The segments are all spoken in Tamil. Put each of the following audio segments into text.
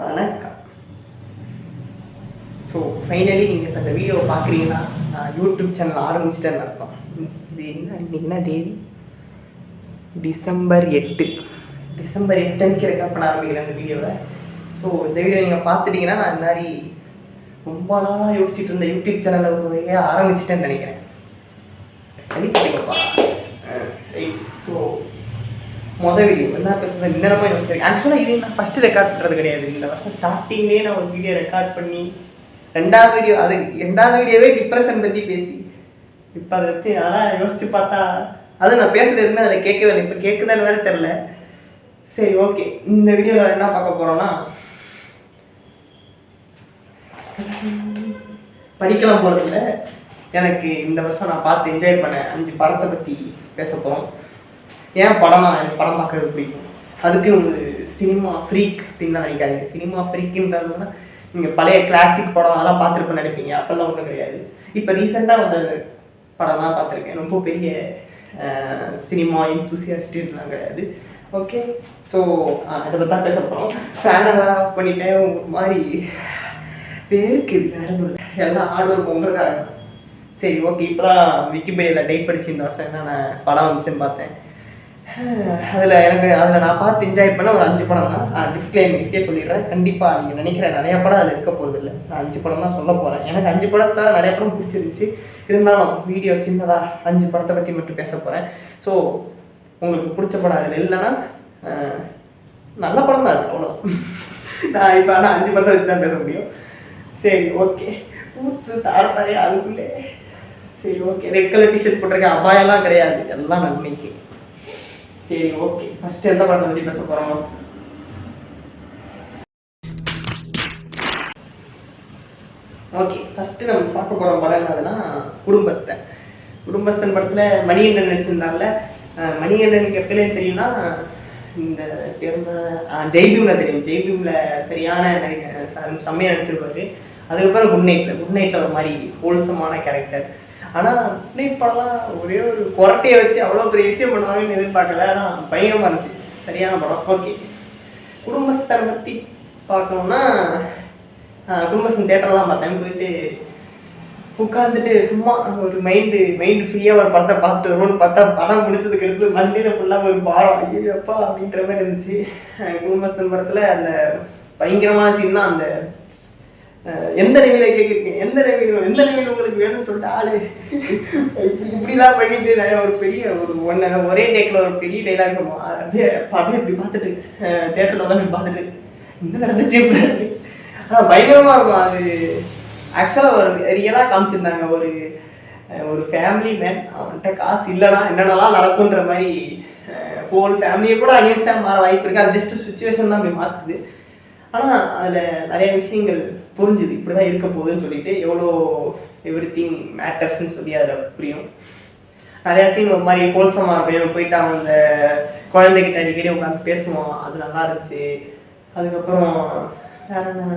வணக்கம். ஸோ ஃபைனலி நீங்கள் இப்போ இந்த வீடியோவை பார்க்குறீங்கன்னா நான் யூடியூப் சேனல் ஆரம்பிச்சிட்டேன்னு அர்த்தம். இது என்ன தேதி? டிசம்பர் 8 அன்றைக்கி ரெக்கார்ட் பண்ண ஆரம்பிக்கிறேன் இந்த வீடியோவை. ஸோ இந்த வீடியோ நீங்கள் பார்த்துட்டிங்கன்னா நான் இந்த மாதிரி ரொம்ப நாளாக யோசிச்சுட்டு இருந்த யூடியூப் சேனலை ஒரு ஆரம்பிச்சிட்டேன்னு நினைக்கிறேன். கழிப்பா ரைட். ஸோ மொதல் வீடியோ என்ன பேசுகிறது இன்னமா யோசிச்சிருக்கேன். ஆக்சுவலாக இது நான் ஃபஸ்ட்டு ரெக்கார்ட் பண்ணுறது கிடையாது. இந்த வருஷம் ஸ்டார்டிங்லேயே நான் ஒரு வீடியோ ரெக்கார்ட் பண்ணி ரெண்டாவது வீடியோவே டிப்ரெஷன் பற்றி பேசி இப்போ அதை வச்சு அதெல்லாம் யோசிச்சு பார்த்தா அது நான் பேசுகிறது எதுவுமே அதில் கேட்கவே இல்லை. இப்போ கேட்குதான்னு வேறு தெரில. சரி, ஓகே. இந்த வீடியோவில் என்ன பார்க்க போகிறோன்னா படிக்கலாம் போகிறதில்ல. எனக்கு இந்த வருஷம் நான் பார்த்து என்ஜாய் பண்ணேன் 5 படத்தை பற்றி பேச போகிறோம். ஏன் படம்னா எனக்கு படம் பார்க்கறது பிடிக்கும். அதுக்கு ஒரு சினிமா ஃப்ரீக் அப்படின்னு தான் நினைக்காதீங்க. சினிமா ஃப்ரீக்குன்றதுனா நீங்கள் பழைய கிளாசிக் படம் அதெல்லாம் பார்த்துருப்பேன்னு நினைப்பீங்க. அப்போல்லாம் ஒன்றும் கிடையாது. இப்போ ரீசெண்டாக வந்த படம்லாம் பார்த்துருக்கேன். ரொம்ப பெரிய சினிமா என்தூசியாஸ்ட்லாம் கிடையாது. ஓகே. ஸோ இதை பற்றி தான் பேச போகிறோம். ஃபேனை வேறு ஆஃப் பண்ணிட்டேன். ஒரு மாதிரி பேருக்கு இது வேறு இல்லை, எல்லாம் ஹார்ட் ஒர்க் உங்களுக்காக. சரி, ஓகே. இப்போ தான் விக்கிபீடியாவில் டைப் படிச்சு இந்த வருஷம் என்னென்ன படம் வந்துச்சுன்னு பார்த்தேன். அதில் நான் பார்த்து என்ஜாய் பண்ண ஒரு 5 படம் தான். டிஸ்க்ளைமர் இப்பயே சொல்லிடுறேன். கண்டிப்பாக நீங்கள் நினைக்கிற நிறைய படம் அதில் இருக்க போகிறது இல்லை. நான் 5 படம் தான் சொல்ல போகிறேன். எனக்கு 5 படத்தை நிறைய படம் பிடிச்சிருந்துச்சி. இருந்தாலும் வீடியோ சின்னதாக 5 படத்தை பற்றி மட்டும் பேச போகிறேன். ஸோ உங்களுக்கு பிடிச்ச படம் அதில் இல்லைன்னா நல்ல படம் தான் அது, அவ்வளோதான். நான் இப்போ ஆனால் 5 படத்தை வச்சு தான் பேச முடியும். சரி, ஓகே. தாரத்தாரே அதுக்குள்ளே. சரி, ஓகே. ரெட் கலர் டிஷர்ட் போட்டிருக்கேன். அபாயெல்லாம் கிடையாது, எல்லாம் நன்மைக்கு. சரி, ஓகே. ஃபஸ்ட்டு எந்த படத்தை பற்றி பேச போகிறோம்? ஓகே, ஃபஸ்ட்டு நம்ம பார்க்க போகிற படம் என்னதுன்னா குடும்பஸ்தன் படத்தில் மணிகண்டன் நடிச்சிருந்தார்ல. மணிகண்டனுக்கு எப்போலே தெரியும்னா இந்த பேருந்த ஜெய்பீமில் தெரியும். ஜெய்பீமில் சரியான செம்மையாக நடிச்சிருப்பாரு. அதுக்கப்புறம் குட் நைட்டில் ஒரு மாதிரி ஹோல்சமான கேரக்டர். ஆனால் குட் நைட் படம்லாம் ஒரே ஒரு கொரட்டையை வச்சு அவ்வளோ பெரிய விஷயம் பண்ணுவாங்கன்னு எதிர்பார்க்கல. ஆனால் பயங்கரமாக இருந்துச்சு, சரியான படம். ஓகே. குடும்பஸ்தரை பற்றி பார்க்கணுன்னா குடும்பஸ்தன் தேட்டர்லாம் பார்த்தேன். போயிட்டு உட்காந்துட்டு சும்மா ஒரு மைண்டு ஃப்ரீயாக ஒரு படத்தை பார்த்துட்டு வருவோம்னு பார்த்தா படம் முடிச்சதுக்கு எடுத்து மண்டியில் ஃபுல்லாக ஒரு பாரம் ஐயோப்பா அப்படின்ற மாதிரி இருந்துச்சு. குடும்பஸ்தன் படத்தில் அந்த பயங்கரமான சீன்னா அந்த எந்த நிலையில கேட்குறீங்க, எந்த நிலையில் உங்களுக்கு வேணும்னு சொல்லிட்டு ஆளு இப்படிலாம் பண்ணிட்டு நிறைய ஒரு பெரிய ஒரே டேக்கில் ஒரு பெரிய டைலாக் பண்ணுவோம். அப்படியே படம் இப்படி பார்த்துட்டு தேட்டரில் உட்காந்து பார்த்துட்டு என்ன நடந்துச்சு. ஆனால் பயங்கரமாக இருக்கும் அது. ஆக்சுவலாக ஒரு ரியலாக காமிச்சிருந்தாங்க. ஒரு ஃபேமிலி மேன், அவன்கிட்ட காசு இல்லைனா என்னென்னலாம் நடக்குன்ற மாதிரி ஹோல் ஃபேமிலியை கூட அகேன்ஸ்டாக மாற வாய்ப்பு இருக்குது. அது ஜஸ்ட் சுச்சுவேஷன் தான் அப்படி மாற்றுது. ஆனால் அதில் நிறைய விஷயங்கள் புரிஞ்சுது, இப்படி தான் இருக்க போகுதுன்னு சொல்லிட்டு. எவ்வளோ எவ்ரிதிங் மேட்டர்ஸ்ன்னு சொல்லி அதில் புரியும். நிறையா சீன் ஒரு மாதிரி ஹோல்சமாக இருக்கும். போயிட்டு அவன் அந்த குழந்தைகிட்ட அடிக்கடி உட்காந்து பேசுவான், அது நல்லா இருந்துச்சு. அதுக்கப்புறம் வேற என்ன,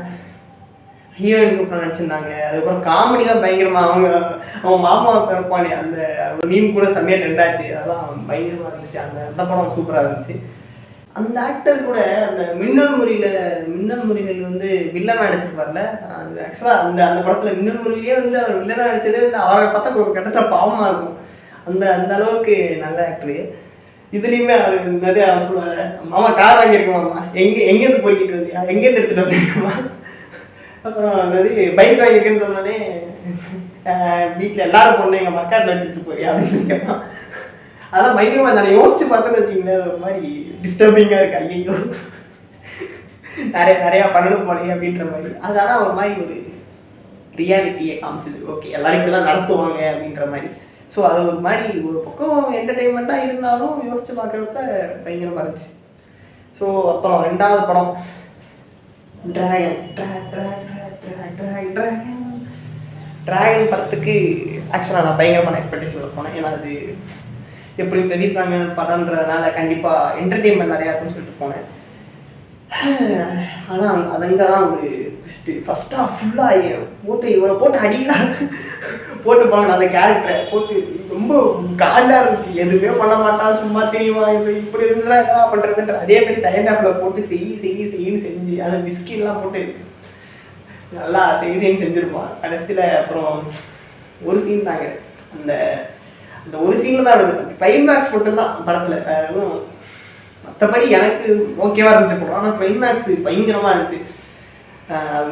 ஹீரோயின் கூப்பிட்டு நடிச்சிருந்தாங்க. அதுக்கப்புறம் காமெடி தான் பயங்கரமாக. அவன் மாமா இருப்பானே அந்த ஒரு மீம் கூட செம்மையாக ட்ரெண்டாச்சு. அதெல்லாம் பயங்கரமாக இருந்துச்சு. அந்த படம் சூப்பராக இருந்துச்சு. அந்த ஆக்டர் கூட அந்த மின்னல் முறிகள் வந்து வில்லனாக நடிச்சிருப்பார்ல. அது ஆக்சுவலாக அந்த படத்தில் மின்னல் முறியிலே வந்து அவர் வில்லனாக நடிச்சதே வந்து அவரை பார்த்தா ஒரு கட்டத்தில் பாவமாக இருக்கும். அந்த அளவுக்கு நல்ல ஆக்டரு. இதுலேயுமே அவர் நிறைய அவர் சொல்லுவாங்க, மாமா கார் வாங்கியிருக்கேன் மாமா, எங்கேருந்து பொறுக்கிட்டு வந்தியா, எங்கேருந்து எடுத்துகிட்டு வந்தீங்கம்மா. அப்புறம் அதாவது பைக் வாங்கியிருக்கேன்னு சொன்னாலே வீட்டில் எல்லாரும் பொண்ணு எங்கள் மக்காட்டில் வச்சுட்டு போறியா அப்படின்னு கேட்பான். அதெல்லாம் பயங்கரமாக நான் யோசிச்சு பார்த்தோன்னு வச்சிங்களேன், ஒரு மாதிரி டிஸ்டர்பிங்காக இருக்கு. ஐயோ நிறையா பண்ணணும் போனே அப்படின்ற மாதிரி. அது ஆனால் ஒரு மாதிரி ஒரு ரியாலிட்டியை காமிச்சிது. ஓகே, எல்லாரும் இப்படி தான் நடத்துவாங்க அப்படின்ற மாதிரி. ஸோ அது ஒரு மாதிரி ஒரு பக்கம் என்டர்டெயின்மெண்ட்டாக இருந்தாலும் யோசிச்சு பார்க்குறப்ப பயங்கரமாக இருந்துச்சு. ஸோ அப்புறம் 2வது படம் டிராகன் படத்துக்கு ஆக்சுவலாக நான் பயங்கரமான எக்ஸ்பெக்டேஷனில் போனேன். ஏன்னா அது எப்படி பிரதீப் ராமன் படம்ன்றதுனால கண்டிப்பாக என்டர்டெயின்மெண்ட் நிறையா இருக்குன்னு சொல்லிட்டு போனேன். ஆனால் அதங்க தான் ஒரு ஃபஸ்ட்டாக ஃபுல்லாக போட்டு இவனை போட்டு அடிக்கலாம் போட்டு போனாங்க அந்த கேரக்டரை போட்டு ரொம்ப காண்டாக இருந்துச்சு. எதுவுமே பண்ண மாட்டான், சும்மா தெரியுமா இப்படி இருந்துச்சுன்னா என்ன பண்ணுறதுன்ற அதே மாதிரி செகண்ட் ஹாஃபில் போட்டு செய்யின்னு செஞ்சு அதை பிஸ்கிட்லாம் போட்டு நல்லா செய்ன்னு செஞ்சுருப்பான். கடைசியில் அப்புறம் ஒரு சீன் தாங்க, அந்த அந்த ஒரு சீனில் தான் இருந்தது கிளைமேக்ஸ் மட்டும்தான் படத்தில், வேறு எதுவும் மற்றபடி எனக்கு ஓகேவா இருந்துச்சு படம். ஆனால் கிளைமேக்ஸ் பயங்கரமாக இருந்துச்சு.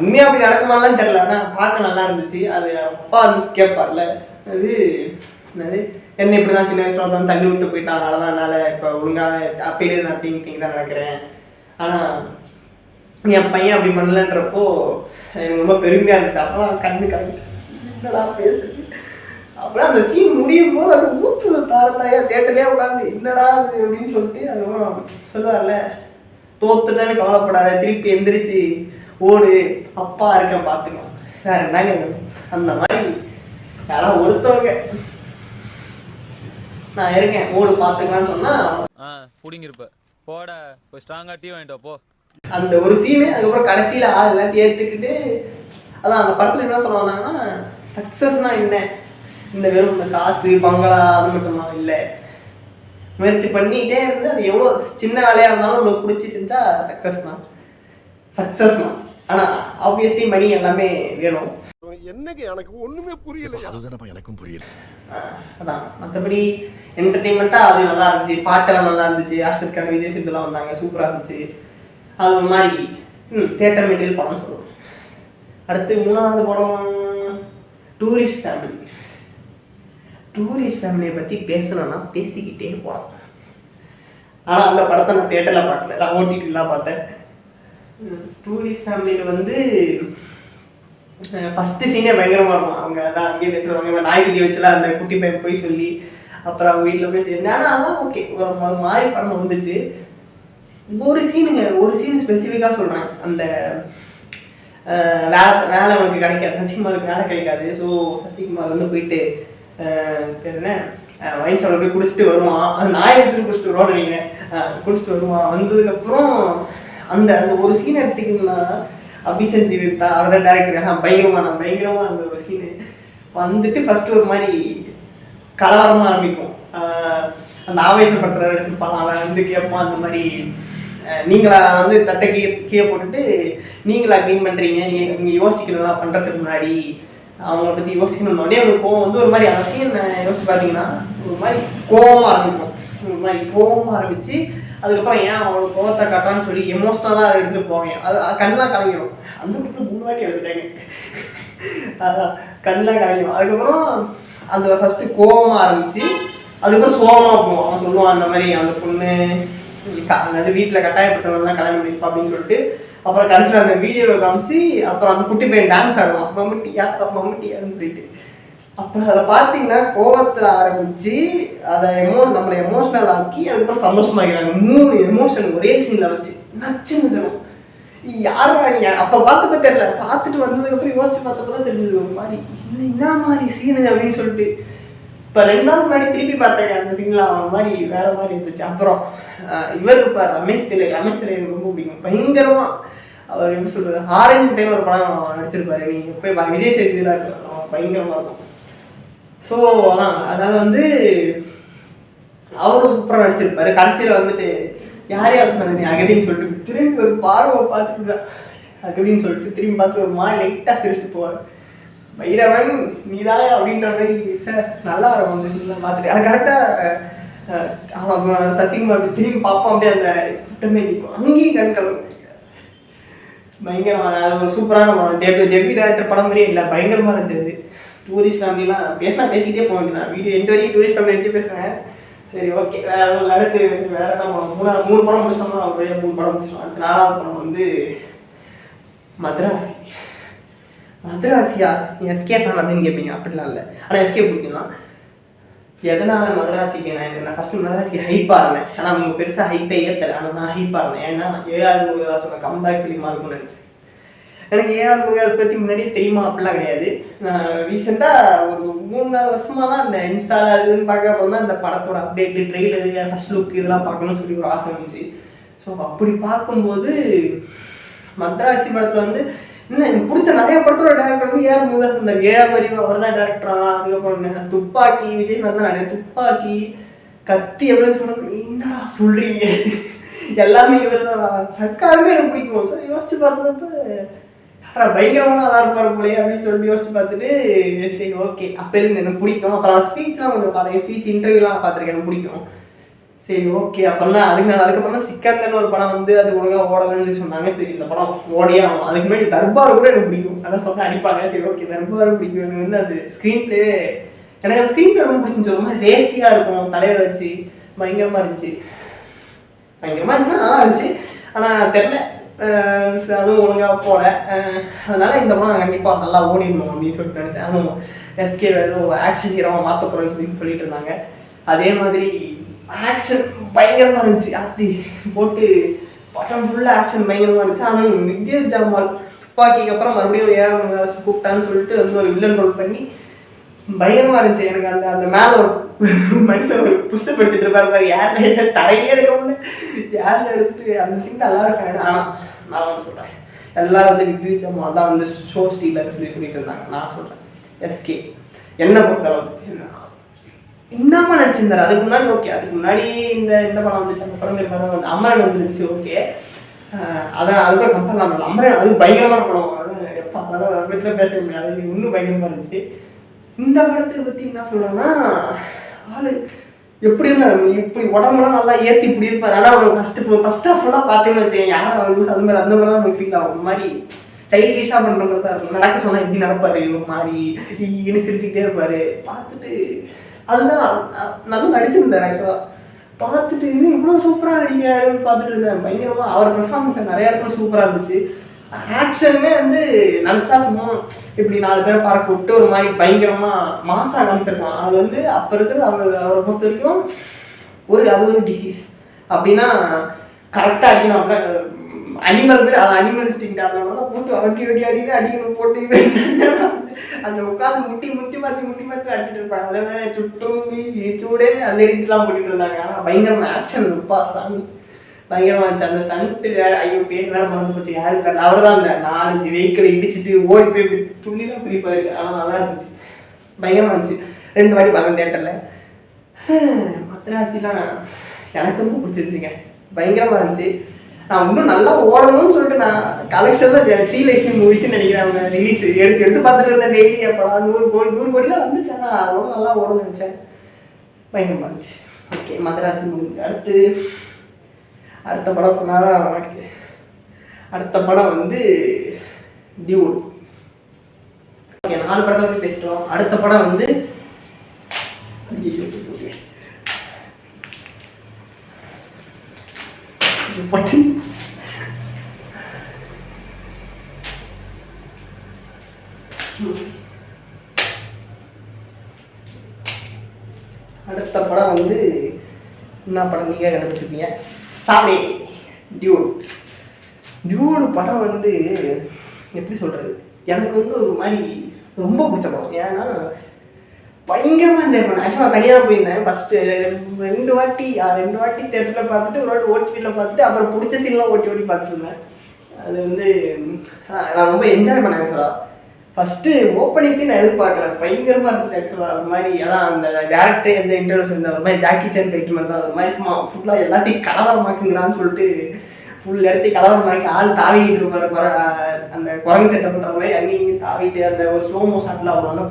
உண்மையாக அப்படி நடக்குமாலாம் தெரில, ஆனால் பார்க்க நல்லா இருந்துச்சு. அது அப்பா வந்து கேட்பார்ல, அது என்னது என்ன இப்படி தான் சின்ன வயசில் வந்து தள்ளி விட்டு போயிட்டான், அதனால தான் என்னால் இப்போ ஒழுங்காக அப்பையிலே நான் திங்க் தான் நடக்கிறேன். ஆனால் என் பையன் அப்படி பண்ணலன்றப்போ எனக்கு ரொம்ப பெருமையாக இருந்துச்சு. அப்போலாம் கண்ணு கலந்து என்னடா பேசுது. அப்புறம் அந்த சீன் முடியும் போது அப்படி ஊற்றுது தாரத்தாயா தேட்டர்லேயே உட்காந்து என்னடா அது அப்படின்னு சொல்லிட்டு அதுக்கப்புறம் சொல்லுவார்ல, தோத்துட்டான்னு கவலைப்படாத, திருப்பி எந்திரிச்சு ஓடு, அப்பா இருக்கேன் பார்த்துக்கலாம், வேற என்னங்க வேணும். அந்த மாதிரி யாராவது ஒருத்தவங்க நான் இருக்கேன் ஓடு பார்த்துக்கலான்னு சொன்னா புடிங்கிருப்ப போட போய் ஸ்ட்ராங்கா டீ வாங்கிட்டு போ. அந்த ஒரு சீனு. அதுக்கப்புறம் கடைசியில் ஆள் எல்லாத்தையும் ஏற்றுக்கிட்டு அதான் அந்த படத்தில் என்ன சொல்ல வந்தாங்கன்னா, சக்ஸஸ்னால் என்ன, இந்த வெறும் இந்த காசு பங்களா அது மட்டுமா இல்லை, முயற்சி பண்ணிகிட்டே இருந்து அது எவ்வளோ சின்ன வேலையாக இருந்தாலும் உங்களுக்கு பிடிச்சி செஞ்சால் சக்ஸஸ் தான். ஆனால் ஆப்வியஸ்லி மணி எல்லாமே வேணும். என்னங்க எனக்கு ஒன்றுமே புரியல. அதுதானப்பா எனக்கும் புரியல. அதான் மற்றபடி என்டர்டெயின்மெண்ட்டாக அது நல்லா இருந்துச்சு, பாட்டெல்லாம் நல்லா இருந்துச்சு, அர்ஷத் கான் விஜய் சேதுலாம் வந்தாங்க, சூப்பராக இருந்துச்சு. அது ஒரு மாதிரி தியேட்டர் மெட்டீரியல் படம்னு சொல்லுவோம். அடுத்து 3வது படம் டூரிஸ்ட் ஃபேமிலியை பற்றி பேசணும்னா பேசிக்கிட்டே போகலாம். ஆனால் அந்த படத்தை நான் தியேட்டரில் பார்க்கல, நான் ஓடிடிலாம் பார்த்தேன். டூரிஸ்ட் ஃபேமிலியில் வந்து ஃபஸ்ட்டு சீனே பயங்கரமாக இருக்கும். அவங்க அதான் அங்கேயே வச்சுருவாங்க, நாய்க்குட்டி வச்சுலாம் அந்த குட்டி பையன் போய் சொல்லி அப்புறம் அவங்க வீட்டில் போய் சேர்ந்து. ஆனால் அதெல்லாம் ஓகே, ஒரு மாதிரி படம் வந்துச்சு. ஒரு சீன் ஸ்பெசிஃபிக்காக சொல்கிறேன். அந்த வேலை அவனுக்கு கிடைக்காது, சசிகுமாருக்கு வேலை கிடைக்காது. ஸோ சசிகுமார் வந்து போயிட்டு என்ன வைன் ஷாப்பில் போய் குடிச்சிட்டு வருவான். அது நாய் எடுத்துட்டு குடிச்சிட்டு வருவான்னு நினைக்கிறேன். குடிச்சிட்டு வருவான். வந்ததுக்கப்புறம் அந்த அந்த ஒரு சீன் எடுத்துக்கிட்டோம்னா அபிஷன் ஜீவிதா அவர் தான் டேரக்டர், பயங்கரமாக அந்த ஒரு சீனு வந்துட்டு ஃபஸ்ட்டு ஒரு மாதிரி கலவரமாக ஆரம்பிக்கும். அந்த ஆவேசம் படத்தில் நடிச்சிருப்பாங்க. அவன் வந்து கேட்பான் அந்த மாதிரி, நீங்களா வந்து தட்டை கீழே போட்டுட்டு நீங்களா க்ளீன் பண்ணுறீங்க, நீங்கள் யோசிக்கணும்லாம் பண்ணுறதுக்கு முன்னாடி அவங்கள பற்றி யோசிக்கணும்னே அவனுக்கு கோவம் வந்து ஒரு மாதிரி அந்த சீன் யோசிச்சு பார்த்தீங்கன்னா ஒரு மாதிரி கோவமாக ஆரம்பிச்சு அதுக்கப்புறம் ஏன் அவனுக்கு கோவத்தை காட்டான்னு சொல்லி எமோஷ்னலாக அதை எடுத்துகிட்டு போவாங்க. அது கண்ணெலாம் கலங்கிடும். அந்த இடத்துல 3 வாட்டி எடுத்துட்டாங்க. அதான் கண்ணெலாம் கலங்கிடும். அதுக்கப்புறம் அந்த ஃபஸ்ட்டு கோவமாக ஆரம்பிச்சு அதுக்கப்புறம் சோகமாக போவோம். அவன் சொல்லுவான் அந்த மாதிரி அந்த பொண்ணு அது வீட்டில் கட்டாயப்படுத்தலாம் கல்யாணம் பண்ணிப்பா அப்படின்னு சொல்லிட்டு அப்புறம் கடைசியில் அந்த வீடியோவை காமிச்சு அப்புறம் அந்த குட்டி பையன் டான்ஸ் ஆடுவான், மம்முட்டியான்னு சொல்லிட்டு. அப்புறம் அதை பார்த்தீங்கன்னா கோபத்தில் ஆரம்பித்து அதை நம்மளை எமோஷ்னல் ஆக்கி அதுக்கப்புறம் சந்தோஷமாக்கிறாங்க. 3 எமோஷன் ஒரே சீனில் வச்சு நச்சுன்னு தரும். யாரா நீ அப்போ பார்த்தப்ப தெரியல, பார்த்துட்டு வந்ததுக்கப்புறம் யோசிச்சு பார்த்தப்ப தான் தெரிஞ்சது ஒரு மாதிரி என்ன மாதிரி சீனு அப்படின்னு சொல்லிட்டு. இப்போ 2 நாள் முன்னாடி திருப்பி பார்த்தாங்க அந்த சீனில் அவன் மாதிரி வேற மாதிரி இருந்துச்சு. அப்புறம் இவர் இருப்பார் ரமேஷ் திலே எனக்கு ரொம்ப பிடிக்கும். பயங்கரமாக அவர் எப்படி சொல்கிறது, ஆரஞ்சு டைம் ஒரு படம் நடிச்சிருப்பாரு, நீ போய் விஜய் சேதுலாம் இருக்கு, பயங்கரமாக இருக்கும். ஸோ அதான் அதனால் வந்து அவரும் சூப்பராக நடிச்சிருப்பாரு. கடைசியில் வந்துட்டு யார் சொன்னாங்க நீ அகதின்னு சொல்லிட்டு திரும்பி ஒரு பார்வை பார்த்துட்டு அகதின்னு சொல்லிட்டு திரும்பி பார்த்து ஒரு மாதிரி லைட்டாக சிரிச்சுட்டு போவார். பைரவன் நீதான் அப்படின்ற மாதிரி சார் நல்லா இருக்கும் அந்த சீன்லாம் பார்த்துட்டு. அது கரெக்டாக அவன் சசிகுமார் அப்படி திரும்பி பார்ப்போம், அப்படியே அந்த குட்டமே நிற்கும், அங்கேயும் கண்கலம் பயங்கரமான. அது ஒரு சூப்பரான படம். டெபி டேரக்டர் படம் மாதிரியே இல்லை, பயங்கரமாக இருந்துச்சு. டூரிஸ்ட் ஃபேமிலிலாம் பேசிக்கிட்டே போக வேண்டியதான். வீடியோ எண்டு வரைக்கும் டூரிஸ்ட் ஃபேமிலி வச்சு பேசுகிறேன். சரி ஓகே, அடுத்து வேறு என்ன படம்? 3 படம் முடிச்சிட்டோம்னா அப்படியே 3 படம் முடிச்சிட்டோம். அடுத்து 4வது படம் வந்து மதராசியா நீ எஸ்கே ஃபேன் அப்படின்னு கேட்பீங்க. அப்படிலாம் இல்லை, ஆனால் எஸ்கே பிடிக்கலாம். எதனால் மதராசிக்கு நான் ஃபஸ்ட்டு மதராசிக்கு ஹைப்பாக இருந்தேன். ஆனால் அவங்க பெருசாக ஹைப்பே ஏற்றலை, ஆனால் நான் ஹைப்பாக இருந்தேன். ஏன்னா ஏஆர் முருகதாஸ் சொன்ன கம்பேக் ஃபிலிமாக இருக்கும்னு நினச்சேன். எனக்கு ஏஆர் முருகதாஸ் பற்றி முன்னாடியே தெரியுமா அப்படிலாம் கிடையாது. நான் ரீசெண்டாக ஒரு 3-4 வருஷமாக தான் இந்த இன்ஸ்டாவில் அதுன்னு பார்க்க அப்புறம் தான் இந்த படத்தோட அப்டேட்டு ட்ரெய்லரு ஃபஸ்ட் லுக் இதெல்லாம் பார்க்கணும்னு சொல்லி ஒரு ஆசை இருந்துச்சு. ஸோ அப்படி பார்க்கும்போது மத்ராசி படத்தில் வந்து இன்னும் எனக்கு பிடிச்ச நிறைய படத்தோட டேரக்டர் வந்து ஏஆர் முருகதாஸ் இருந்தார். 7ஆம் அறிவு அவர் தான் டேரக்டரா. அதுக்கப்புறம் துப்பாக்கி விஜய் வந்து நிறைய துப்பாக்கி கத்தி எவ்வளோ சொல்கிறாங்க. என்னடா சொல்கிறீங்க, எல்லாமே இவர் தான். சர்க்காருமே எனக்கு பிடிக்கும். ஸோ யோசிச்சு பார்த்தப்ப பயங்கரமாக நல்லா இருப்பார் போலே அப்படின்னு சொல்லிட்டு யோசிச்சு பார்த்துட்டு சரி ஓகே அப்போலேருந்து எனக்கு பிடிக்கும். அப்புறம் ஸ்பீச்லாம் கொஞ்சம் பார்த்தேன், ஸ்பீச் இன்டர்வியூலாம் பார்த்துருக்கேன், எனக்கு பிடிக்கும். சரி ஓகே அப்புறம் தான் அதுக்கப்புறம் தான் சிக்கந்தன் ஒரு படம் வந்து அது ஒழுங்காக ஓடலன்னு சொன்னாங்க. சரி இந்த படம் ஓடியே ஆகும். அதுக்கு முன்னாடி தர்பார் கூட எனக்கு பிடிக்கும், அதான் சொன்னால் அடிப்பாங்க. சரி ஓகே தர்பார் பிடிக்கும். எனக்கு வந்து அது ஸ்க்ரீன் பிளே எனக்கு அந்த ஸ்க்ரீன் பிளே ரொம்ப பிடிச்சிருந்துச்சு. ரொம்ப ரேசியாக இருக்கும், தலையை வச்சு பயங்கரமாக இருந்துச்சு. பயங்கரமாக இருந்துச்சுன்னா நல்லா இருந்துச்சு, ஆனால் தெரில அதுவும் ஒழுங்காக போல. அதனால் இந்த படம் கண்டிப்பாக நல்லா ஓடிடணும் அப்படின்னு சொல்லிட்டு நினச்சேன். அதுவும் எஸ்கே ஏதோ ஆக்ஷன் ஹீரோவாக மாற்ற போகிறேன்னு சொல்லிட்டு இருந்தாங்க. அதே மாதிரி ஆக்ஷன் பயங்கரமாக இருந்துச்சு. ஆத்தி போட்டு பட்டம் ஃபுல்லாக ஆக்ஷன் பயங்கரமாக இருந்துச்சு. ஆனால் வித்யா ஜாமால் துப்பாக்கிக்கு அப்புறம் மறுபடியும் ஏஆர் கூப்பிட்டான்னு சொல்லிட்டு வந்து ஒரு வில்லன் ரோல் பண்ணி பயங்கரமாக இருந்துச்சு. எனக்கு அந்த அந்த மேலே ஒரு மனுஷன் ஒரு புஷ்அப் எடுத்துகிட்டு இருப்பாரு, யாரில் தரையே எடுக்க முடியல, யாரில் எடுத்துகிட்டு அந்த சீன் எல்லாரும் ஃபேன். ஆனால் நான் வந்து சொல்கிறேன், எல்லோரும் வந்து வித்யா ஜாமால் தான் வந்து ஷோ ஸ்டீலர்னு சொல்லிட்டு இருந்தாங்க. நான் சொல்கிறேன் எஸ்கே என்னை பொறுத்தளவுக்கு இன்னமா நடிச்சிருந்தாரு. அதுக்கு முன்னாடி ஓகே, அதுக்கு முன்னாடி இந்த படம் வந்துச்சு, அந்த படம் படம் வந்து அமரன் வந்துருச்சு ஓகே. அதான் அது கூட கம்பேர் பண்ணல. அமரன் அது பயங்கரமான படம், அதான் எப்போ அதெல்லாம் அதை பற்றி பேச முடியாது, அது இன்னும் பயங்கரமாக இருந்துச்சு. இந்த படத்தை பற்றி என்ன சொல்கிறேன்னா, ஆள் எப்படி இருந்தார், இப்படி உடம்புலாம் நல்லா ஏற்றி இப்படி இருப்பார். ஆனால் அவங்க ஃபஸ்ட் ஆஃப்லாம் பார்த்தீங்கன்னு வச்சுக்கோங்க, யாரும் அவங்க அந்த மாதிரி தான் நமக்கு ஃபீல் ஆகும். ஒரு மாதிரி சைல்டிஷாக பண்ணுற மாதிரி தான் இருக்கும். நடக்க சொன்னால் எப்படி நடப்பார், ஒரு மாதிரி இனி சிரிச்சுக்கிட்டே இருப்பார். பார்த்துட்டு அதுதான் நல்லா நடிச்சிருந்தார். ஆக்சுவலாக பார்த்துட்டு இன்னும் இவ்வளோ சூப்பராக நடிக்கிறாருன்னு பார்த்துட்டு இருந்தேன். பயங்கரமாக அவர் பெர்ஃபார்மன்ஸ் நிறைய இடத்துல சூப்பராக இருந்துச்சு. ஆக்ஷனுமே வந்து நினச்சா சும்மா இப்படி 4 பேரை பறக்க விட்டு ஒரு மாதிரி பயங்கரமாக மாசாக காமிச்சிருக்கான். அது வந்து அப்போ இருக்கிற அவரை பொறுத்த வரைக்கும் அது ஒரு டிசீஸ் அப்படின்னா கரெக்டாக அடிக்கணும். அப்படின்னா அனிமல் பேர் அது அனிமலிஸ்டிக் அதனால போட்டு வெடி அடிக்கணும் போட்டு அந்த உட்காந்து முட்டி மாற்றி அடிச்சுட்டு இருப்பாங்க. அதே மாதிரி சுட்டும் சூடே அந்த இடத்துலாம் போட்டுட்டு இருந்தாங்க. ஆனால் பயங்கரமாக ஆக்ஷன் இருப்பா சாமி பயங்கரமாக இருந்துச்சு. அந்த ஸ்டண்ட்டு வேறு ஐயோ பேர் வேறு மறந்து போச்சு, யாரும் தெரியல. அவர் தான் அந்த 4-5 வெஹிக்கிளை இடிச்சிட்டு ஓடி போய் இப்படி துள்ளிலாம் பிரிப்பாரு. ஆனால் நல்லா இருந்துச்சு, பயங்கரமாக இருந்துச்சு. 2 வாட்டி பார்த்தேன் தேட்டரில். மத்ராசிலாம் எனக்கு ரொம்ப பிடிச்சிருந்துச்சுங்க, பயங்கரமாக இருந்துச்சு. நான் இன்னும் நல்லா ஓடணும்னு சொல்லிட்டு நான் கலெக்ஷனில் ஸ்ரீலட்சுமி மூவிஸ்ன்னு நினைக்கிறேன். அவங்க ரிலீஸ் எடுத்து பார்த்துட்டு இருந்தேன் டெய்லி. அப்போ 100 கோடிலாம் வந்துச்சு. ஆனால் அதோட நல்லா ஓடணும்னு நினச்சேன், பயங்கரமாக இருந்துச்சு. ஓகே மத்ராசி முடிஞ்சு அடுத்த படம் சொன்னாலும் உனக்கு அடுத்த படம் வந்து டியூட். ஓகே 4 படத்தை பற்றி பேசிட்டோம். அடுத்த படம் வந்து அடுத்த படம் வந்து என்ன படம் நீங்கள் கண்டுபிடிச்சிருப்பீங்க, சாவே டியூடு படம் வந்து எப்படி சொல்கிறது, எனக்கு வந்து ஒரு மாதிரி ரொம்ப பிடிச்ச படம். ஏன்னா பயங்கரமாக என்ஜாய் பண்ணேன். ஆக்சுவலாக தனியாக தான் போயிருந்தேன். ஃபஸ்ட்டு 2 வாட்டி தேட்டரில் பார்த்துட்டு ஒரு வாட்டி ஓடிடியில் பார்த்துட்டு அப்புறம் பிடிச்ச சீன்லாம் ஓட்டி பார்த்துட்டு இருந்தேன். அது வந்து நான் ரொம்ப என்ஜாய் பண்ணேன். ஆக்சுவலாக ஃபஸ்ட்டு ஓப்பனிங் சீன் நான் எதிர்பார்க்குறேன், பயங்கரமாக இருந்துச்சு. ஆக்சுவலாக ஒரு மாதிரி அதான் அந்த டேரக்டர் எந்த இன்டர்வியூஸ் இருந்தால் ஒரு மாதிரி ஜாக்கி சான் கைட்டு மாதிரி தான் ஒரு மாதிரி சும்மா ஃபுல்லாக எல்லாத்தையும் கலவரமாக்குங்கடான்னு சொல்லிட்டு ஃபுல் இடத்தையும் கலவரமாக்கி ஆள் தாவிக்கிட்டு இருப்பார். அந்த குரங்கு செட்டப் பண்ணுற மாதிரி அங்கேயும் தாவிட்டு அந்த ஒரு ஸ்லோ மோஷனில் அவர் வந்து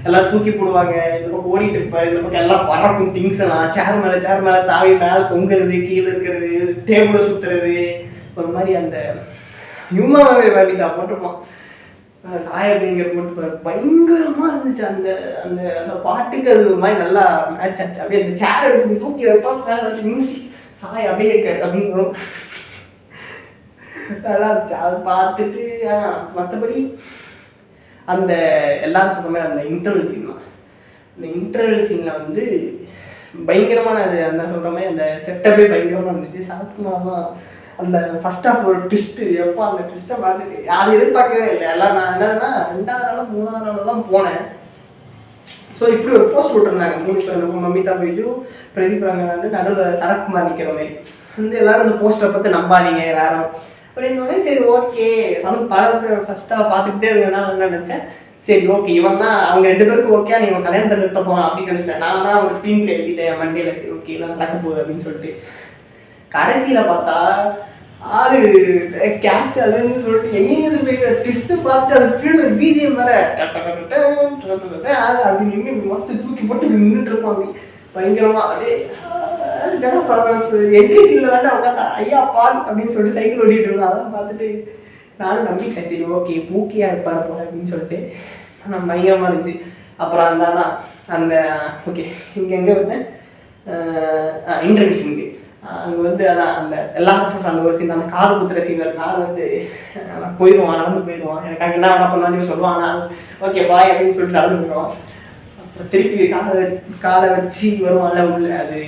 எல்லாம் தூக்கி போடுவாங்க. இந்த பக்கம் ஓடிட்டு இருப்பார், இந்த பக்கம் எல்லாம் பறக்கும் திங்ஸ் எல்லாம் சேர் மேலே தாவி மேலே தொங்குறது, கீழே இருக்கிறது, டேபிளை சுற்றுறது, ஒரு மாதிரி அந்த ஹியூமாவே வேபிஸா போட்டிருப்போம். சாய் அப்படிங்கிற போட்டு பயங்கரமாக இருந்துச்சு. அந்த அந்த அந்த பாட்டுக்கு அது ஒரு மாதிரி நல்லா மேட்ச் ஆச்சு. அப்படியே அந்த சேர் எடுத்து தூக்கி வைப்பா மியூசிக் சாய் அப்படியே இருக்காரு அப்படின்னு நல்லா இருந்துச்சு. அதை பார்த்துட்டு மற்றபடி அந்த எல்லாரும் சொல்கிற மாதிரி அந்த இன்டர்வல் சீன் தான். அந்த இன்டர்வல் சீனில் வந்து பயங்கரமான அது அந்த சொல்கிற மாதிரி அந்த செட்டப்பே பயங்கரமாக இருந்துச்சு. சாப்பிட்மாமா அந்த ஃபஸ்ட் ஆஃப் ஒரு ட்விஸ்ட்டு எப்போ அந்த ட்விஸ்ட்டை பார்த்துட்டு யாரும் எதிர்பார்க்கவே இல்லை. எல்லாம் நான் என்னதுன்னா 2வது நாளோ 3வது நாளோ தான் போனேன். ஸோ இப்படி ஒரு போஸ்ட் விட்டுருந்தாங்க 3 பேர், மமிதா பைஜு, பிரதீப் ரங்கநாதன், நடுவில் சரத்குமார் நிற்கிற மாதிரி வந்து எல்லாரும் அந்த போஸ்டரை பார்த்து நம்பாதீங்க வேற அப்படின்னோடனே சரி ஓகே. அதுவும் படத்தை ஃபஸ்ட்டாக பார்த்துக்கிட்டே இருந்ததுனால என்ன நினச்சேன், சரி ஓகே இவன் தான் அவங்க 2 பேருக்கு ஓகே நீங்கள் கல்யாணத்தை நிறுத்த போகிறான் அப்படின்னு நினச்சிட்டேன். நான் தான் அவங்க ஸ்க்ரீன் பிளே எழுதிட்டேன் மண்டேல, சரி ஓகே எல்லாம் நடக்க போகுது அப்படின்னு சொல்லிட்டு கடைசியில் பார்த்தா ஆளு கேஸ்ட் அதுன்னு சொல்லிட்டு எங்கேயும் பெரிய ட்விஸ்ட்டு பார்த்துட்டு அது பின்னாடி ஒரு பிஜிஎம் வேற அது அப்படி நின்று மொத்தம் தூக்கி போட்டு நின்றுட்டு இருப்போம் அப்படி பயங்கரமா அப்படியே என்ட்ரி சீனில் தானே உட்காந்து ஐயா பால் அப்படின்னு சொல்லிட்டு சைக்கிள் ஓட்டிகிட்டு இருக்கோம். அதெல்லாம் பார்த்துட்டு நானும் நம்பிட்டேன் சரி ஓகே பூக்கியாக இருப்பார் போல அப்படின்னு சொல்லிட்டு ஆனால் பயங்கரமாக இருந்துச்சு. அப்புறம் அந்த ஓகே இங்கே எங்கே வந்தேன் இன்ட்ரடியூஷனுக்கு அங்கே வந்து அதான் அந்த எல்லா சொல்கிற அந்த ஒரு சீன் அந்த காது குத்துற சீன் இருக்கு. நான் வந்து போயிடுவான் நடந்து போயிடுவான் எனக்கு அங்கே என்ன வேணா பண்ணான்னு சொல்லுவான். நான் ஓகே பாய் அப்படின்னு சொல்லிட்டு நடந்து போயிடுவான். அப்புறம் திருப்பி காலை வச்சு வருவான்ல உள்ள அது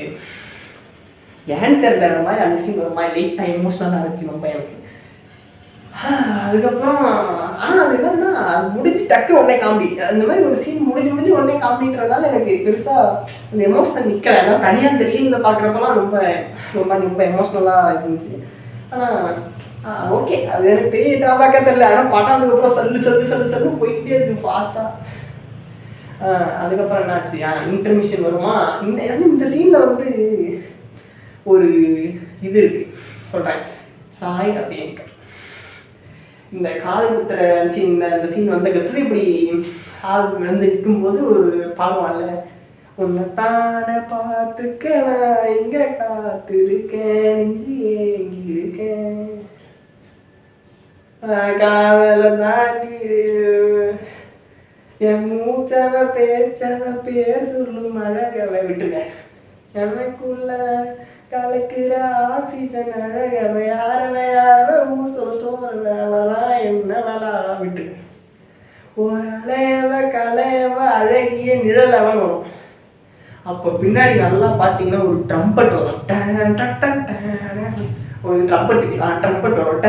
ஏன் தெரியல மாதிரி அந்த சீன் ஒரு மாதிரி லைட்டாக எமோஷனலாக இருந்துச்சு ரொம்ப எனக்கு. அதுக்கப்புறம் ஆனால் அது என்னதுன்னா அது முடிஞ்சு டக்கு உடனே காமெடி அந்த மாதிரி ஒரு சீன் முடிஞ்சு உடனே காமெடின்றதுனால எனக்கு பெருசாக அந்த எமோஷனல் நிற்கலை. ஏன்னா தனியாக அந்த ரீலில் பார்க்குறப்பெல்லாம் ரொம்ப ரொம்ப ரொம்ப எமோஷ்னலாக இருந்துச்சு. ஆனால் ஓகே அது எனக்கு பெரிய ட்ராபேக்காக தெரியல. ஆனால் படம் அதுக்கப்புறம் சல்லு போயிட்டே இருக்குது ஃபாஸ்ட்டாக. அதுக்கப்புறம் என்னாச்சு இன்டர்மிஷன் வருமா இந்த சீனில் வந்து ஒரு இது இருக்குது சொல்கிறேன். சாய் அப்படிங்க இந்த காது குத்துற இந்த சீன் வந்த கற்றுது இப்படி ஆள் விழுந்து நிற்கும்போது ஒரு பாடுவான்ல உன்னைத்தான பார்த்துக்க நான் இங்கே காத்திருக்கேன் நெஞ்சு ஏங்கி இருக்கேன் காதலை தாண்டி என் மூச்சவ பேர் சொல்லும் அழகவை விட்டுருங்க எனக்குள்ள கலக்கிற ஆக்சிஜன் அழகவை யாரவையாரவ ஊர் சொல்ல ஸ்டோரவெல்லாம் என்னவெல்லா விட்டு ஒரு அலையவ கலையவ அழகிய நிழலவன் வரும். அப்போ பின்னாடி நல்லா பார்த்தீங்கன்னா ஒரு ட்ரம்பட் வரும். ஒரு ட்ரம்பட் வரும்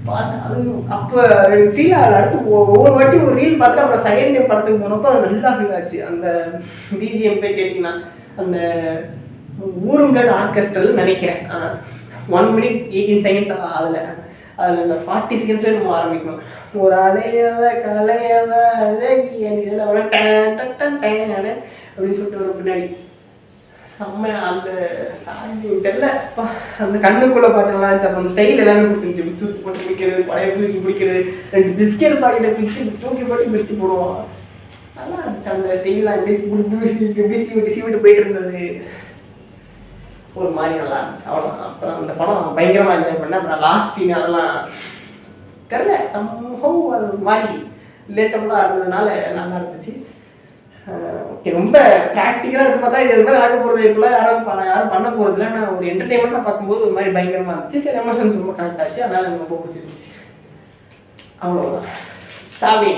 பார்த்து அது அப்போ எனக்கு ஃபீல் ஆகல. அடுத்து ஒவ்வொரு வாட்டி ஒரு ரீல் பார்த்துட்டு அப்புறம் செகண்ட் டே படத்துக்கு போனப்போ அது நல்லா ஃபீல் ஆச்சு. அந்த பிஜிஎம் போய் கேட்டிங்கன்னா அந்த ஊரும் பிளட் ஆர்கெஸ்ட்ரல் நினைக்கிறேன் 1 minute 18 seconds அதில் அந்த 40 secondsல நம்ம ஆரம்பிக்கணும். ஒரு அலையவ கலையவ அழகிய நிழலவ அப்படின்னு சொல்லிட்டு ஒரு பின்னாடி செம்ம அந்த சாமி தெரியல அந்த கண்ணுக்குள்ள பாட்டுலாம் இருந்துச்சு. அப்போ அந்த ஸ்டைல் எல்லாமே பிடிச்சிருந்துச்சு. தூக்கி போட்டு பிடிக்கிறது பழைய தூக்கி பிடிக்கிறது 2 பிஸ்கெட் பாக்கெட்டை பிடிச்சி தூக்கி போட்டு பிரித்து போடுவோம். நல்லா இருந்துச்சு அந்த ஸ்டைல்லாம் பிசி விட்டு போயிட்டு இருந்தது ஒரு மாதிரி நல்லா இருந்துச்சு. அவ்வளோதான். அப்புறம் அந்த படம் பயங்கரமாக என்ஜாய் பண்ணேன். அப்புறம் லாஸ்ட் சீன் அதெல்லாம் தெரில சம்பவம் அது ஒரு மாதிரி ரிலேட்டபுளாக இருந்ததுனால நல்லா இருந்துச்சு. ஓகே ரொம்ப ப்ராக்டிக்கலாக எடுத்து பார்த்தா இது மாதிரி நடக்க போகிறது இப்போலாம் யாரும் பண்ண போகிறதில்ல. நான் ஒரு என்டர்டெயின்மெண்ட்டாக பார்க்கும்போது ஒரு மாதிரி பயங்கரமாக இருந்துச்சு. சில எமோஷன்ஸ் ரொம்ப கனெக்ட் ஆச்சு. அதனால் எனக்கு ரொம்ப பிடிச்சிருந்துச்சு. அவ்வளோதான். சாமி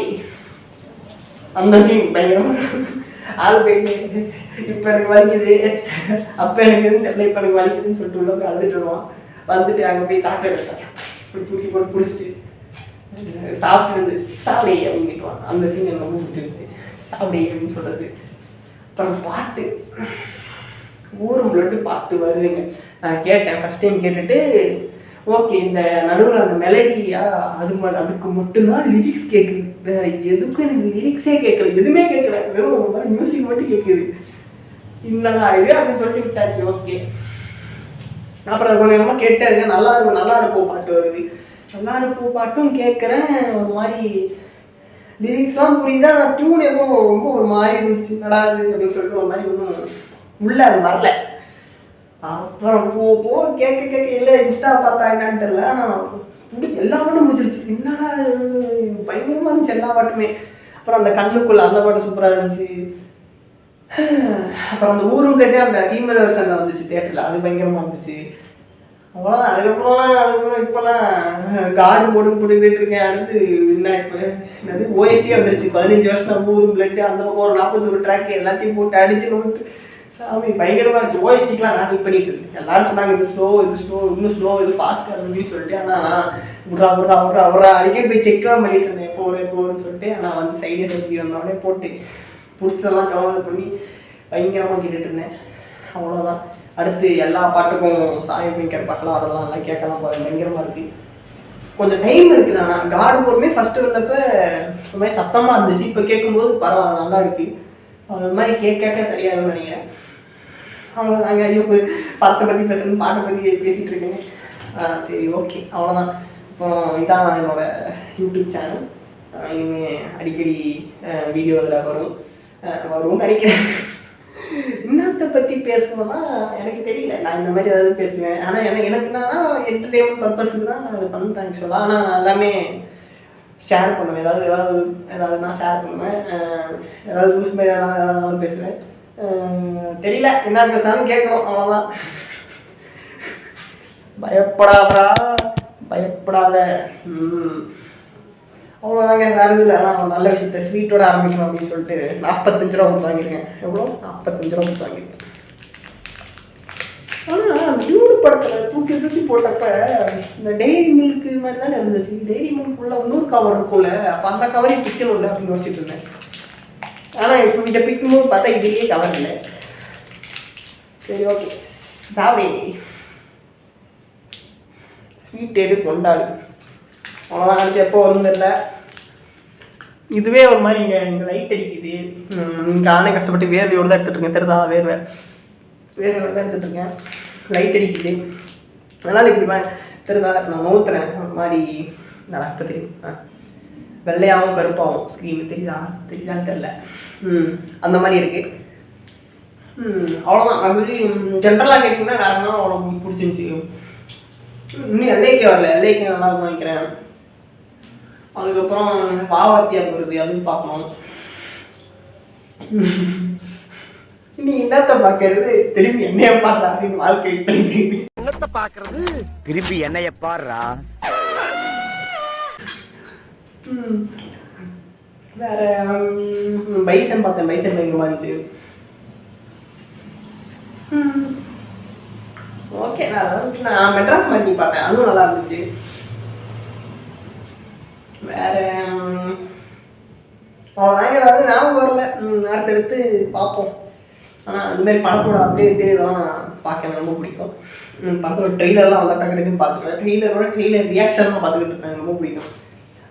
அந்த சீன் பயங்கரமாக ஆள் போயிட்டு இப்போ எனக்கு வலிக்குது அப்போ எனக்கு எதுவும் தெரியல இப்போ எனக்கு வலிக்குதுன்னு சொல்லிட்டு உள்ள போய் அழுதுட்டு வருவான். வந்துட்டு அங்கே போய் சாப்பிட்டு எடுத்தாச்சு இப்படி தூக்கி போட்டு பிடிச்சிட்டு சாப்பிட்டு வந்து சாப்பிடே அப்படின்னுட்டுவான். அந்த சீன் எனக்கு ரொம்ப பிடிச்சிருந்துச்சு. சாப்பிடே அப்படின்னு சொல்கிறது. அப்புறம் பாட்டு ஊரும் பிளட்டு பாட்டு வருதுங்க. நான் கேட்டேன் ஃபஸ்ட் டைம் கேட்டுட்டு ஓகே இந்த நடுவில் அந்த மெலடியா அதுக்கு மட்டும்தான் லிரிக்ஸ் கேட்குது. வேற எதுக்கும் எனக்கு லிரிக்ஸே கேட்கல, எதுவுமே கேட்கல, வெறும் ஒரு மாதிரி மியூசிக் மட்டும் கேட்குது. என்னடா இது அப்படின்னு சொல்லிட்டு விட்டாச்சு. ஓகே அப்புறம் கொஞ்சம் கொஞ்சமாக கேட்டதுங்க நல்லா இருக்கும் பாட்டு வருது. நல்லா இருக்கும் பாட்டும் கேட்குறேன். ஒரு மாதிரி லிரிக்ஸ்லாம் புரியுதா, நான் டியூன் எதுவும் ரொம்ப ஒரு மாதிரி இருந்துச்சு நடாது அப்படின்னு சொல்லிட்டு ஒரு மாதிரி ஒன்றும் உள்ள அது வரல. அப்புறம் போ கேட்க இல்லை இன்ஸ்டா பார்த்தா என்னன்னு தெரியல. ஆனால் எல்லா பாட்டும் முடிச்சிருச்சு. என்னடா பயங்கரமாக இருந்துச்சு எல்லா பாட்டுமே. அப்புறம் அந்த கண்ணுக்குள்ள அந்த பாட்டு சூப்பராக இருந்துச்சு. அப்புறம் அந்த ஊரும் கேட்டே அந்த ஃபீமேல் வெர்ஷனில் வந்துச்சு தேட்டரில், அது பயங்கரமாக இருந்துச்சு. அவ்வளோதான். அதுக்கப்புறம் இப்போலாம் கார்டு போட்டுக்கிட்டு இருக்கேன். அடுத்து என்ன இப்போ என்னது ஓஎஸ்டியே வந்துருச்சு. 15 வருஷம் ஊரும் பிளட்டு அந்த பக்கம் ஒரு 41 ட்ராக் எல்லாத்தையும் போட்டு அடிச்சு நோட்டு சாமி பயங்கரமாக இருந்துச்சு. ஓஎஸ்டிக்கெலாம் நான் வெயிட் பண்ணிட்டு இருக்கேன். எல்லாரும் சொன்னாங்க இது ஸ்லோ இன்னும் ஸ்லோ இது ஃபாஸ்ட்டாக அப்படின்னு சொல்லிட்டு. ஆனால் நான் விட்றா அடிக்கடி போய் செக்லாம் பண்ணிட்டு இருந்தேன். எப்போன்னு சொல்லிட்டு ஆனால் வந்து சைடே செல்ஃபி வந்தோடனே போட்டு பிடிச்சதெல்லாம் டவுன்லோட் பண்ணி பயங்கரமாக கேட்டுட்டு இருந்தேன். அவ்வளோதான். அடுத்து எல்லா பாட்டுக்கும் சாய் பிங்கர் பாட்டெலாம் வரலாம், எல்லாம் கேட்கலாம் போகிறேன். பயங்கரமாக இருக்குது. கொஞ்சம் டைம் இருக்குது. ஆனால் காடு போடுமே ஃபஸ்ட்டு வந்தப்போ ஒரு மாதிரி சத்தமாக இருந்துச்சு. இப்போ கேட்கும்போது பரவாயில்ல, நல்லா இருக்குது. அது மாதிரி கேட்க சரியாகும்னு நினைக்கிறேன். அவ்வளோதாங்க. ஐயோ படத்தை பற்றி பேசுகிறேன், பாட்டை பற்றி பேசிகிட்டு இருக்கேன். சரி, ஓகே, அவ்வளோதான். இப்போ இதான் என்னோடய யூடியூப் சேனல். இனிமேல் அடிக்கடி வீடியோ இதில் வரும்னு நினைக்கிறேன். இன்னத்தை பற்றி பேசணும்னா எனக்கு தெரியல. நான் இந்த மாதிரி ஏதாவது பேசுவேன். ஆனால் எனக்கு என்னன்னா என்டர்டெயின்மெண்ட் பர்பஸுக்கு தான் நான் அதை பண்ணுறேன் ஆக்சுவலாக. ஆனால் நான் எல்லாமே ஷேர் பண்ணுவேன். ஏதாவது நான் ஷேர் பண்ணுவேன். ஏதாவது நியூஸ் மாதிரி ஏதாவது பேசுவேன். தெரியல என்ன பேசுனாலும் கேட்கணும், அவ்வளோதான். பயப்படாத. அவ்வளோதாங்க, வேறு இதில். ஆனால் நல்ல விஷயத்த ஸ்வீட்டோட ஆரம்பிக்கணும் அப்படின்னு சொல்லிட்டு 45 ரூபா கொடுத்து வாங்கியிருக்கேன். எவ்வளோ? 45 ரூபா கொடுத்து வாங்கியிருக்கேன். ஆனால் டியூடு படத்தில் தூக்கி போட்டப்ப இந்த டெய்ரி மில்க்கு மாதிரி தானே இருந்துச்சு. டெய்ரி மில்க்குள்ள இன்னொரு கவர் இருக்கும்ல, அப்போ அந்த கவரையும் பிக்கணும்ல அப்படின்னு யோசிச்சுட்டு இருந்தேன். ஆனால் இப்போ இதை பிக்கும்போது பார்த்தா இதுலேயே கவர் இல்லை. சரி, ஓகே, சாப்பிடு, ஸ்வீட் எடு, கொண்டாடு. அவ்வளோதான். அடுத்து எப்போ வரும் தெரியல. இதுவே ஒரு மாதிரி இங்கே லைட் அடிக்குது. நானே கஷ்டப்பட்டு வேர்வையோடு தான் எடுத்துகிட்ருக்கேன். தெரியுதா? வேர்வையோடு தான் எடுத்துகிட்ருக்கேன். லைட் அடிக்குது, அதனால் இப்படி தெரியுதா? நான் நோத்துறேன் ஒரு மாதிரி. இப்போ தெரியும், வெள்ளையாகவும் கருப்பாகவும் ஸ்க்ரீனு தெரியுதான்னு தெரில. அந்த மாதிரி இருக்குது. அவ்வளோதான். அது ஜென்ரலாக கேட்டிங்கன்னா வேறு என்ன அவ்வளோ பிடிச்சிருந்துச்சி. இன்னும் எல்லைக்கு வரல. எல்லைக்கு நல்லா இருக்கும் நினைக்கிறேன். அதுக்கப்புறம் பாவாத்தியார் வருது, அதுவும் பார்க்கணும். நீ என்னத்தை பார்க்கறது? திரும்பி என்னைய பாடுறா அப்படின்னு வாழ்க்கை என்னத்தை பார்க்கறது? திரும்பி என்னைய பாடுறா. வேற பைசன் பார்த்தேன். பைசன் பயங்கரமா இருந்துச்சு. ஓகே, நான் மெட்ராஸ் மாட்டி பார்த்தேன், அதுவும் நல்லா இருந்துச்சு. வேற அவ்வளோதாங்க. ஏதாவது ஞாபகம் வரல. அடுத்தடுத்து பார்ப்போம். ஆனால் இதுமாதிரி படத்தோட அப்டேட்டு இதெல்லாம் பார்க்க எனக்கு ரொம்ப பிடிக்கும். படத்தோட ட்ரெய்லர்லாம் வந்தால் டக்குன்னு பார்த்துக்குவேன். ட்ரெய்லர் ரியாக்ஷன்லாம் பார்த்துக்கிட்டு இருக்கேன். எனக்கு ரொம்ப பிடிக்கும்.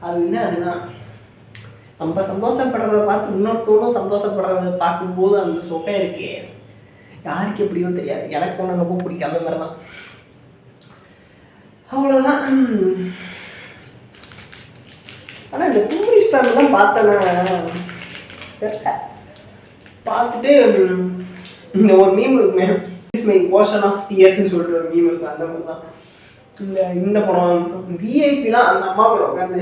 அதுனா நம்ம சந்தோஷப்படுறத பார்த்து இன்னொருத்தோடும் சந்தோஷப்படுறத பார்க்கும்போது அந்த சுகம் இருக்கே, யாருக்கு எப்படியோ தெரியாது. எனக்கு ஒன்று ரொம்ப பிடிக்கும். அந்த மாதிரி தான். அவ்வளோதான். ஆனால் இந்த டூரிஸ்ட் ஃபேமிலிலாம் பார்த்தேன்னா தெரியல. பார்த்துட்டு இந்த ஒரு மீம் இருக்குமே, மை ஓஷன் ஆஃப் டியர்ஸ்ன்னு சொல்லிட்டு ஒரு மீம் இருக்கும். அந்த மாதிரி தான் இந்த படம். விஐபிலாம் அந்த அம்மா கூட உட்காந்து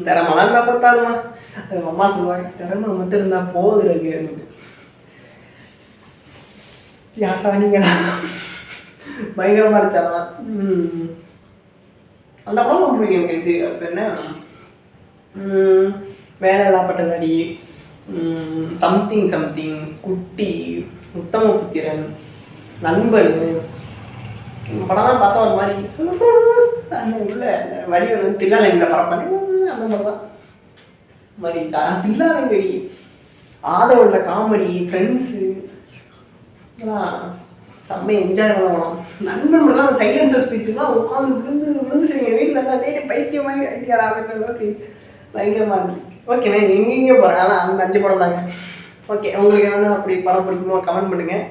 திறமெல்லாம் இருந்தால் பார்த்தாலுமா, அது அம்மா சொல்லுவாங்க, திறமை மட்டும் இருந்தால் போகுதுருக்கு. யாரா நீங்களா? பயங்கரமாக இருந்துச்சாலாம். அந்த படம் ரொம்ப பிடிக்கும் எனக்கு. இது அப்போ என்ன, வேலையில்லாப்பட்டதாடி, சம்திங், குட்டி, உத்தம புத்திரன், நண்பன் படம்லாம் பார்த்தா ஒரு மாதிரி அந்த உள்ள வடிவல் வந்து தில்லாலங்கில் பரப்பாங்க. அந்த மாதிரி தான் மாதிரி தில்லாலங்கடி ஆதவுள்ள காமெடி, ஃப்ரெண்ட்ஸு செம்மையை என்ஜாய் பண்ணணும். நண்பன் மட்டும் தான் சைலன்ஸர் ஸ்பீச்சுலாம் உட்காந்து விழுந்து சரி எங்கள் வீட்டில் இருந்தால் டேய் பைத்தியமாக ஐடியாடா அப்படின்ற அளவுக்கு பயங்கரமாக இருந்துச்சு. ஓகே, நான் எங்கெங்கே போகிறேன். ஆனால் அந்த 5 படம் தாங்க. ஓகே, உங்களுக்கு என்னென்ன அப்படி படம் பிடிக்குமோ கமெண்ட் பண்ணுங்கள்.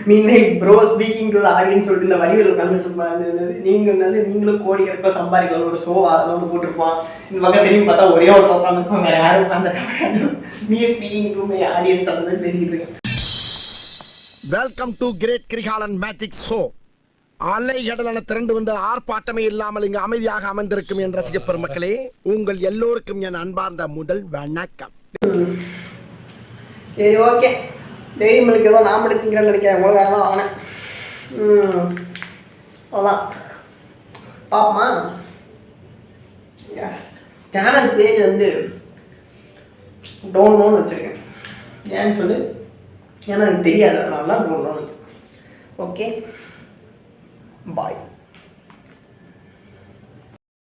Meanwhile bro speaking to the audience சொல்லிட்டு இந்த வடிவில் உட்காந்துட்டு இருப்பாங்க. நீங்களும் கோடிக்கணக்காக சம்பாதிக்கலாம். ஒரு ஷோ அதை ஒன்று போட்டிருப்பான். இந்த பக்கம் தெரியும் பார்த்தா ஒரே ஒருத்தர் உட்காந்துருப்பாங்க, வேறு யாரும் உட்காந்துருக்காங்க. Me speaking to my audience அந்த மாதிரி பேசிக்கிட்டு இருக்கேன். Welcome to great Kirikalan magic show. அலைகடலான திரண்டு வந்து ஆர்ப்பாட்டமே இல்லாமல் இங்கு அமைதியாக அமர்ந்திருக்கும் என் ரசிக பெருமக்களே, உங்கள் எல்லோருக்கும் என் அன்பார்ந்த முதல் வணக்கம். சரி, ஓகே. டெய்ரி மில்க் ஏதோ நான் மட்டும் திங்கிறேன்னு நினைக்கிறேன். உங்களுக்காக தான் வாங்கினேன். அவ்வளோதான். பாப்பமா. எஸ், சேனல் பேஜ் வந்து டோன்ட்னோன்னு வச்சுருக்கேன். ஏன்னு சொல்லு, ஏன்னா எனக்கு தெரியாது, அதனால தான் டோன்ட்னோன்னு வச்சுருக்கேன். ஓகே, பாய்.